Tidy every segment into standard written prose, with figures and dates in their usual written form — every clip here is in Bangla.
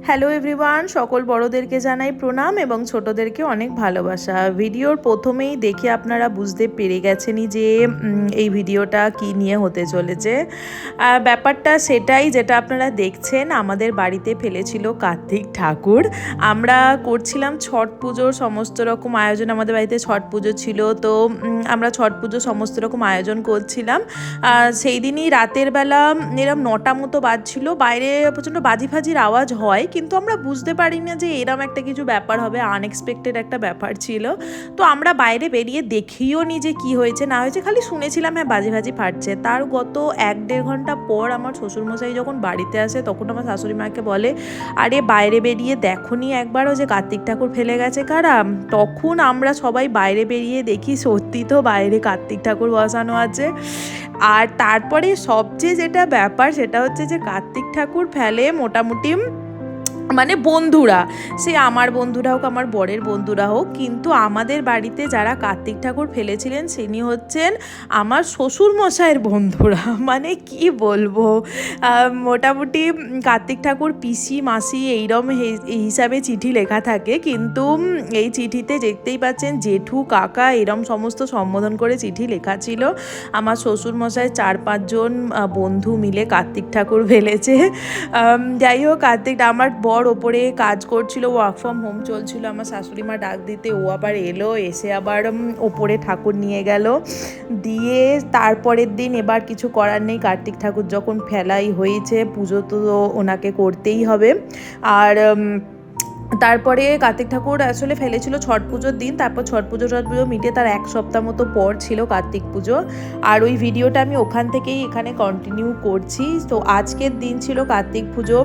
হ্যালো এভরিওয়ান, সকল বড়দেরকে জানাই প্রণাম এবং ছোটদেরকে অনেক ভালোবাসা। ভিডিওর প্রথমেই দেখে আপনারা বুঝতে পেরে গেছেনই যে এই ভিডিওটা কি নিয়ে হতে চলেছে। ব্যাপারটা সেটাই যেটা আপনারা দেখছেন, আমাদের বাড়িতে ফেলেছিল কার্তিক ঠাকুর। আমরা করছিলাম ছট পুজোর সমস্ত রকম আয়োজন, আমাদের বাড়িতে ছট পুজো ছিল, তো আমরা ছট পুজোর সমস্ত রকম আয়োজন করছিলাম। সেই দিনই রাতের বেলা এরম 9টা মতো বাজছিল, বাইরে প্রচণ্ড বাজি ফাজির আওয়াজ হয়, কিন্তু আমরা বুঝতে পারি না যে এরম একটা কিছু ব্যাপার হবে, আনএক্সপেক্টেড একটা ব্যাপার ছিল। তো আমরা বাইরে বেরিয়ে দেখিও নি যে কী হয়েছে না হয়েছে, খালি শুনেছিলাম হ্যাঁ বাজি ফাজি ফাটছে। তার গত 1-1.5 ঘন্টা পর আমার শ্বশুরমশাই যখন বাড়িতে আসে, তখন আমার শাশুড়ি মাকে বলে, আরে বাইরে বেরিয়ে দেখো নি একবারও যে কার্তিক ঠাকুর ফেলে গেছে কারা। তখন আমরা সবাই বাইরে বেরিয়ে দেখি সত্যি তো বাইরে কার্তিক ঠাকুর বসানো আছে। আর তারপরে সবচেয়ে যেটা ব্যাপার সেটা হচ্ছে যে কার্তিক ঠাকুর ফেলে মোটামুটি মানে বন্ধুরা, সে আমার বন্ধুরা হোক আমার বরের বন্ধুরা হোক, কিন্তু আমাদের বাড়িতে যারা কার্তিক ঠাকুর ফেলেছিলেন তিনি হচ্ছেন আমার শ্বশুরমশাইয়ের বন্ধুরা। মানে কি বলবো, মোটামুটি কার্তিক ঠাকুর পিসি মাসি এইরম হিসাবে চিঠি লেখা থাকে, কিন্তু এই চিঠিতে দেখতেই পাচ্ছেন জেঠু কাকা এরম সমস্ত সম্বোধন করে চিঠি লেখা ছিল। আমার শ্বশুরমশাই 4-5 জন বন্ধু মিলে কার্তিক ঠাকুর ফেলেছে। যাই হোক, কার্তিক আমার বর ওপরে কাজ করছিল, ওয়ার্ক ফ্রম হোম চলছিল, আমার শাশুড়ি মা ডাক দিতে ও আবার এলো, এসে আবার ওপরে ঠাকুর নিয়ে গেল, দিয়ে তারপরের দিন এবার কিছু করার নেই, কার্তিক ঠাকুর যখন ফেলাই হয়েছে পুজো তো ওনাকে করতেই হবে। আর তারপরে কার্তিক ঠাকুর আসলে ফেলেছিল ছট পুজোর দিন, তারপর ছট পুজো মিটে তার 1 সপ্তাহ মতো পর ছিল কার্তিক পুজো। আর ওই ভিডিওটা আমি ওখান থেকেই এখানে কন্টিনিউ করছি। তো আজকের দিন ছিল কার্তিক পুজো,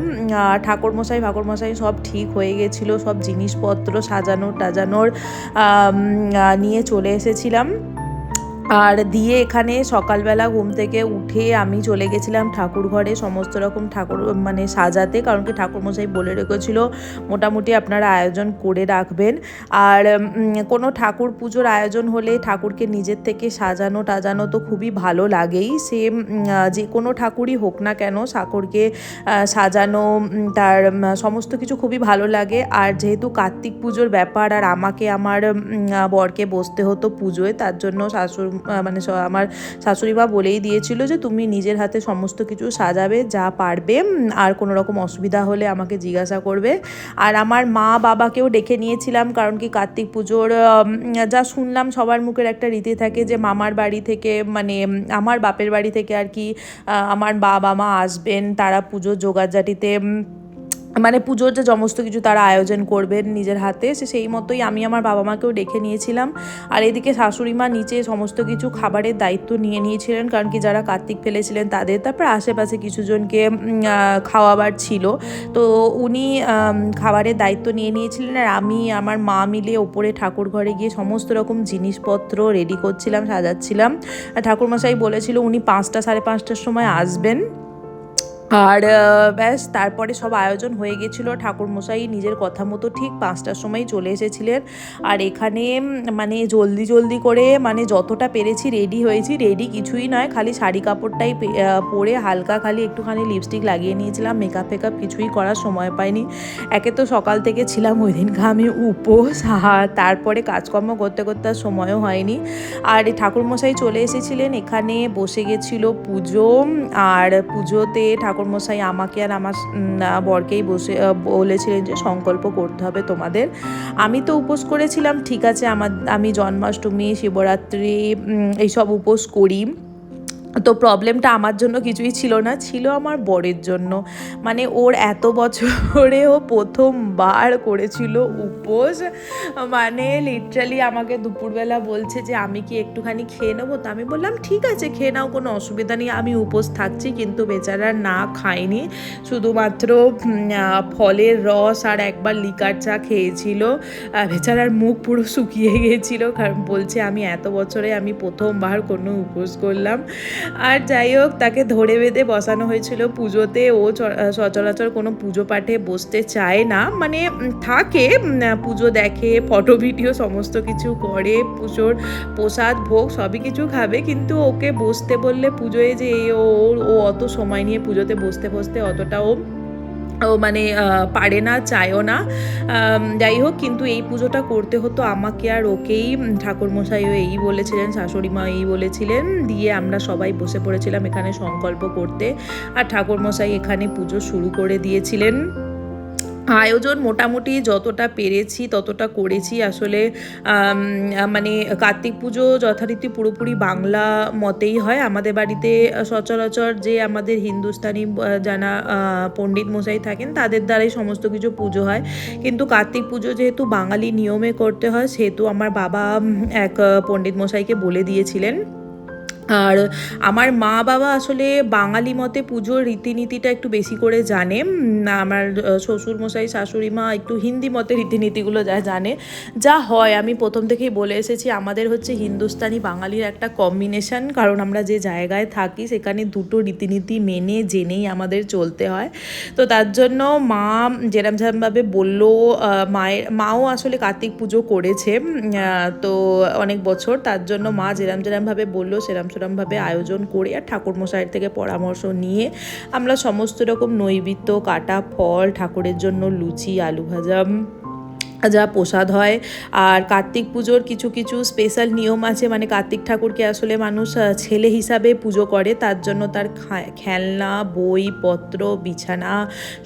ঠাকুরমশাই সব ঠিক হয়ে গেছিলো, সব জিনিসপত্র সাজানোর টাজানোর নিয়ে চলে এসেছিলাম। আর দিয়ে এখানে সকালবেলা ঘুম থেকে উঠে আমি চলে গেছিলাম ঠাকুর ঘরে সমস্ত রকম ঠাকুর মানে সাজাতে, কারণ কি ঠাকুরমশাই বলে রেখেছিল মোটামুটি আপনারা আয়োজন করে রাখবেন। আর কোনো ঠাকুর পুজোর আয়োজন হলে ঠাকুরকে নিজের থেকে সাজানো টাজানো তো খুবই ভালো লাগেই, সে যে কোনো ঠাকুরই হোক না কেন ঠাকুরকে সাজানো তার সমস্ত কিছু খুবই ভালো লাগে। আর যেহেতু কার্তিক পুজোর ব্যাপার আর আমাকে আমার বরকে বসতে হতো পুজোয়, তার জন্য আমার শাশুড়ি মা বলেই দিয়েছিল যে তুমি নিজের হাতে সমস্ত কিছু সাজাবে যা পারবে, আর কোনো রকম অসুবিধা হলে আমাকে জিজ্ঞাসা করবে। আর আমার মা বাবাকেও ডেকে নিয়েছিলাম, কারণ কি কার্তিক পুজোর যা শুনলাম সবার মুখের একটা রীতি থাকে যে মামার বাড়ি থেকে মানে আমার বাপের বাড়ি থেকে আর কি আমার বাবা মা আসবেন, তারা পুজোর জোগাড়জাটিতে মানে পুজোর যে সমস্ত কিছু তারা আয়োজন করবেন নিজের হাতে, সেই মতোই আমি আমার বাবা মাকেও ডেকে নিয়েছিলাম। আর এদিকে শাশুড়ি মা নিচে সমস্ত কিছু খাবারের দায়িত্ব নিয়ে নিয়েছিলেন, কারণ কি যারা কার্তিক ফেলেছিলেন তাদের, তারপর আশেপাশে কিছুজনকে খাওয়াবার ছিল, তো উনি খাবারের দায়িত্ব নিয়ে নিয়েছিলেন। আর আমি আমার মা মিলে ওপরে ঠাকুর ঘরে গিয়ে সমস্ত রকম জিনিসপত্র রেডি করছিলাম, সাজাচ্ছিলাম। ঠাকুরমশাই বলেছিল উনি 5টা 5:30টার সময় আসবেন। আর ব্যাস তারপরে সব আয়োজন হয়ে গেছিলো, ঠাকুরমশাই নিজের কথা মতো ঠিক 5টার সময় চলে এসেছিলেন। আর এখানে মানে জলদি করে মানে যতটা পেরেছি রেডি হয়েছি, রেডি কিছুই নয়, খালি শাড়ি কাপড়টাই পরে হালকা খালি একটুখানি লিপস্টিক লাগিয়ে নিয়েছিলাম, মেকআপ ফেকআপ কিছুই করার সময় পাইনি। একে তো সকাল থেকে ছিলাম ওই দিনকে আমি উপোস, আর তারপরে কাজকর্ম করতে করতে আর সময়ও হয়নি। আর ঠাকুরমশাই চলে এসেছিলেন, এখানে বসে গেছিল পুজো। আর পুজোতে ঠাকুরমশাই আমাকে আর আমার বরকেই বলেছিলেন যে সংকল্প করতে হবে তোমাদের। আমি তো উপোস করেছিলাম, ঠিক আছে, আমি জন্মাষ্টমী শিবরাত্রি এইসব উপোস করি, তো প্রবলেমটা আমার জন্য কিছুই ছিল না, ছিল আমার বরের জন্য। মানে ওর এত বছরে ও প্রথমবার করেছিল উপোস, মানে লিটারালি আমাকে দুপুরবেলা বলছে যে আমি কি একটুখানি খেয়ে নেবো, তো আমি বললাম ঠিক আছে খেয়ে নাও, কোনো অসুবিধা নেই, আমি উপোস থাকছি। কিন্তু বেচারা না খায়নি, শুধুমাত্র ফলের রস আর একবার লিকার চা খেয়েছিল। বেচারার মুখ পুরো শুকিয়ে গিয়েছিল, কারণ বলছে আমি এত বছরে আমি প্রথমবার কোনো উপোস করলাম। আর যাই হোক, তাকে ধরে বেঁধে বসানো হয়েছিল পুজোতে। ও সচরাচর কোনো পুজো পাঠে বসতে চায় না, মানে থাকে পুজো দেখে, ফটো ভিডিও সমস্ত কিছু করে, পুজোর প্রসাদ ভোগ সবই কিছু খাবে, কিন্তু ওকে বসতে বললে পুজোয় যে ও অত সময় নিয়ে পুজোতে বসতে অতটা ও ও মানে পারে না, চায়ও না। যাই হোক, কিন্তু এই পুজোটা করতে হতো আমাকে আর ওকেই। ঠাকুরমশাইও এই বলেছিলেন, শাশুড়ি মা এই বলেছিলেন। দিয়ে আমরা সবাই বসে পড়েছিলাম এখানে সংকল্প করতে, আর ঠাকুরমশাই এখানে পুজো শুরু করে দিয়েছিলেন। আয়োজন মোটামুটি যতটা পেরেছি ততটা করেছি আসলে। মানে কার্তিক পুজো যথারীতি পুরোপুরি বাংলা মতেই হয় আমাদের বাড়িতে। সচরাচর যে আমাদের হিন্দুস্তানি যারা পণ্ডিত মশাই থাকেন তাদের দ্বারাই সমস্ত কিছু পুজো হয়, কিন্তু কার্তিক পুজো যেহেতু বাঙালি নিয়মে করতে হয় সেহেতু আমার বাবা এক পণ্ডিত মশাইকে বলে দিয়েছিলেন। আর আমার মা বাবা আসলে বাঙালি মতে পুজোর রীতিনীতিটা একটু বেশি করে জানে। আমার শ্বশুরমশাই শাশুড়ি মা একটু হিন্দি মতে রীতিনীতিগুলো জানে। যা হয় আমি প্রথম থেকেই বলে এসেছি, আমাদের হচ্ছে হিন্দুস্তানি বাঙালির একটা কম্বিনেশন, কারণ আমরা যে জায়গায় থাকি সেখানে দুটো রীতিনীতি মেনে জেনেই আমাদের চলতে হয়। তো তার জন্য মা যেরমভাবে বললো, মাও আসলে কার্তিক পুজো করেছে তো অনেক বছর। তার জন্য মা যেরমভাবে বললো সেরমভাবে আয়োজন করে আর ঠাকুরমশাইয়ের থেকে পরামর্শ নিয়ে আমরা সমস্ত রকম নৈবেদ্য, কাটা ফল, ঠাকুরের জন্য লুচি, আলু ভাজা, যা প্রসাদ হয়। আর কার্তিক পুজোর কিছু কিছু স্পেশাল নিয়ম আছে, মানে কার্তিক ঠাকুরকে আসলে মানুষ ছেলে হিসাবে পুজো করে, তার জন্য তার খেলনা, বই পত্র, বিছানা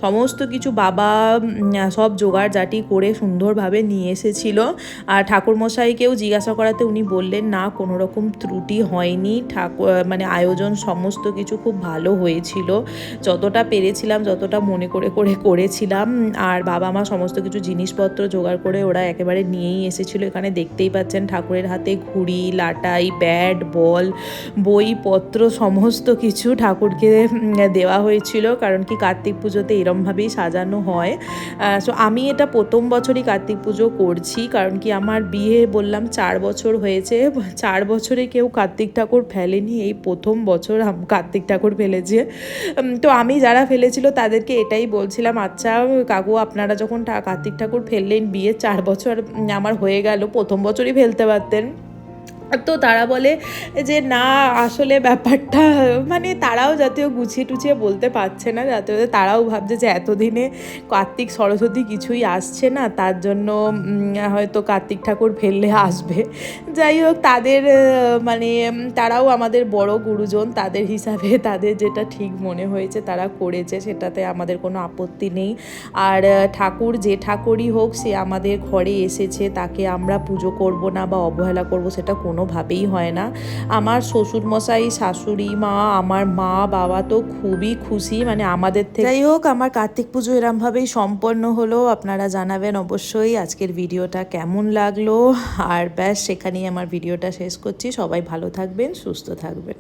সমস্ত কিছু বাবা সব জোগাড় জাটি করে সুন্দরভাবে নিয়ে এসেছিল। আর ঠাকুরমশাইকেও জিজ্ঞাসা করাতে উনি বললেন না, কোনো রকম ত্রুটি হয়নি, মানে আয়োজন সমস্ত কিছু খুব ভালো হয়েছিল, যতটা পেরেছিলাম যতটা মনে করে করেছিলাম। আর বাবা মা সমস্ত কিছু জিনিসপত্র জোগাড় করে ওরা একেবারে নিয়েই এসেছিলো। এখানে দেখতেই পাচ্ছেন ঠাকুরের হাতে ঘুড়ি, লাটাই, ব্যাট, বল, বইপত্র সমস্ত কিছু ঠাকুরকে দেওয়া হয়েছিল, কারণ কি কার্তিক পুজোতে এরমভাবেই সাজানো হয়। সো আমি এটা প্রথম বছরই কার্তিক পুজো করছি, কারণ কি আমার বিয়ে বললাম 4 বছর হয়েছে, 4 বছরে কেউ কার্তিক ঠাকুর ফেলেনি, এই প্রথম বছর কার্তিক ঠাকুর ফেলেছে। তো আমি যারা ফেলেছিল তাদেরকে এটাই বলছিলাম, আচ্ছা কাকু আপনারা যখন কার্তিক ঠাকুর ফেললেন, বিয়ে 4 বছর আমার হয়ে গেল, প্রথম বছরই ফেলতে পারতেন। তো তারা বলে যে না, আসলে ব্যাপারটা মানে তারাও যাতেও গুছিয়ে টুছিয়ে বলতে পারছে না, যাতে তারাও ভাবছে যে এতদিনে কার্তিক সরস্বতী কিছুই আসছে না, তার জন্য হয়তো কার্তিক ঠাকুর ফেললে আসবে। যাই হোক, তাদের মানে তারাও আমাদের বড় গুরুজন, তাদের হিসাবে তাদের যেটা ঠিক মনে হয়েছে তারা করেছে, সেটাতে আমাদের কোনো আপত্তি নেই। আর ঠাকুর যে ঠাকুরই হোক, সে আমাদের ঘরে এসেছে, তাকে আমরা পুজো করব না বা অবহেলা করব সেটা কোনোভাবেই হয় না। আমার শ্বশুরমশাই, শাশুড়ি মা, আমার মা বাবা তো খুবই খুশি, মানে আমাদের থেকে। যাই হোক, আমার কার্তিক পুজো এরমভাবেই সম্পন্ন হলো। আপনারা জানাবেন অবশ্যই আজকের ভিডিওটা কেমন লাগলো। আর ব্যাস, সেখানেই আমার ভিডিওটা শেষ করছি। সবাই ভালো থাকবেন, সুস্থ থাকবেন।